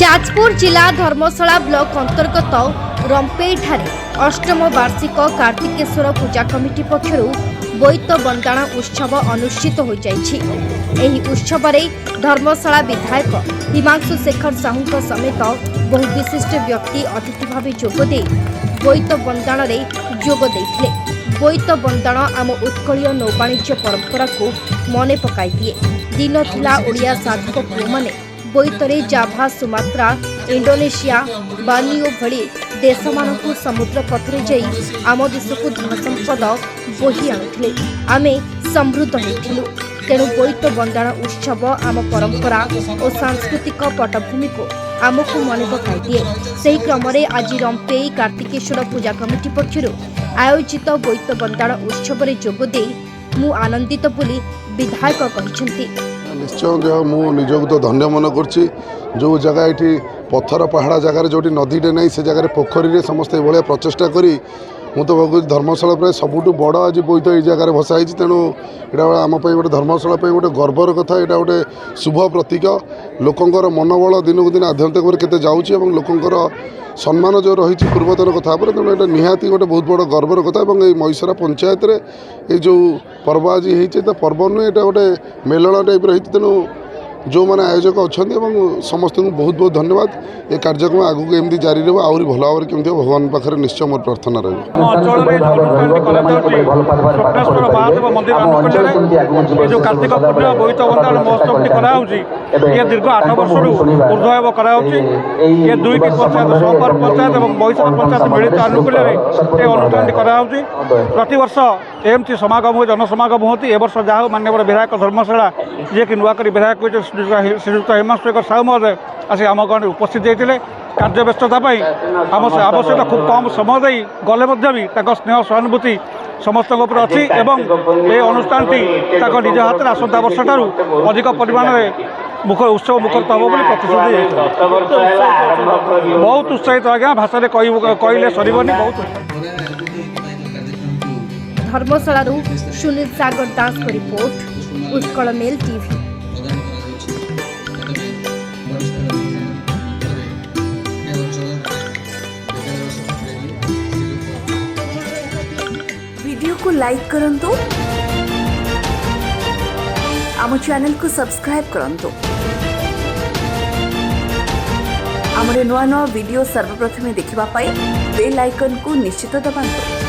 जाजपुर जिला धर्मशाला ब्लॉक अंतर्गत रंपेईठारे अष्टम वार्षिक कार्तिकेश्वर पूजा कमिटी पक्षर बोईत बंदाण उत्सव अनुष्ठित हो जाइछि। उत्सव धर्मशाला विधायक हिमांशु शेखर साहू समेत बहु विशिष्ट व्यक्ति अतिथि भाव जोगदे बोईत बंदाण जोग देथिले। बोईत बंदाण आम उत्कलीय नौवाणिज्य परंपरा को मने पकाई दिए। दिन थिला ओडिया साधक पुओ माने बोईतरे जाभा, सुमात्रा, इंडोनेशिया, बार्नियो भली देशमानकु समुद्र पथरे जाई आम देशकु धन संपद बोही आनुथिले। आमे समृद्ध होइथिलु। तेणु बोईत बंदाण उत्सव आम परंपरा और सांस्कृतिक पटभूमि को आमको मने पकाई दिए। सही क्रम में आज रंपेई कार्तिकेश्वर पूजा कमिटी पक्षर आयोजित बोईत बंदाण उत्सव में जोगदे मु आनंदित बोली विधायक कहते। निश्चय जो मुझे तो धन्य मन कर जो जगह ये पत्थर पहाड़ जगार जो नदीटे ना से जगह पोखरी समस्त ये प्रचेषा करी मुझे तो भाव धर्मशाला प्राय सबुठ बड़ आज बोईत ये जगह भसाई। तेणु यहाँ आम गोटे धर्मशाला गोटे गर्वर कथा, यहाँ गोटे शुभ प्रतीक। लोकंर मनोबल दिनक दिन आध्यात्मिक केते जाऊँगी और लोकंर सम्मान जो रही पूर्वतन कथा पर। तेणु यहाँ निहाती गोटे बहुत बड़ गर्वर कथा। और महीसरा पंचायत रे ये जो पर्व आज होता पर्व नुहे यहाँ गोटे मेलण टाइप रही। तेणु जो मैंने आयोजक अच्छा समस्त को बहुत बहुत धन्यवाद। ये कार्यक्रम आगू एमती जारी रहा आहरी भल भाव केमती भगवान पाखे निश्चय मोर प्रार्थना जो कार्तिक पूर्णिमा बोईत बंदाण महोत्सव ये दीर्घ 8 वर्ष ऊर्ध्व ये दुईटी पंचायत सोमवार पंचायत और बईसर पंचायत मिलित आनुकूल्य अनुष्ठान प्रतिवर्ष एमती समागम हुए जनसमागम होती। ए वर्ष जहाँ माननीय विधायक धर्मशाला जी की नुआक विधायक श्रीजुक्त हिमांशु शेखर साहू महोदय आसिक आम गाँव उपस्थित होते। कार्य व्यस्तता आवश्यक खूब कम समय दे गले भी स्नेह सहानुभूति समस्त अच्छी एवं ये अनुष्ठान निज हाथ में आसंता वर्ष ठारू अधिक परिमाण में उत्सव मुखरित हम बोली प्रतिश्रुति। बहुत उत्साहित आज्ञा भाषा कहले सरबनी। बहुत धर्मशाला सुनील सागर दास को report, Utkal mail TV. Video को लाइक करंतु, आम चैनल को सब्सक्राइब करंतु, आमरे नुआ नुआ वीडियो सर्वप्रथमे देखिबा पाई बेल आइकन को निश्चित दबाନ୍ତୁ।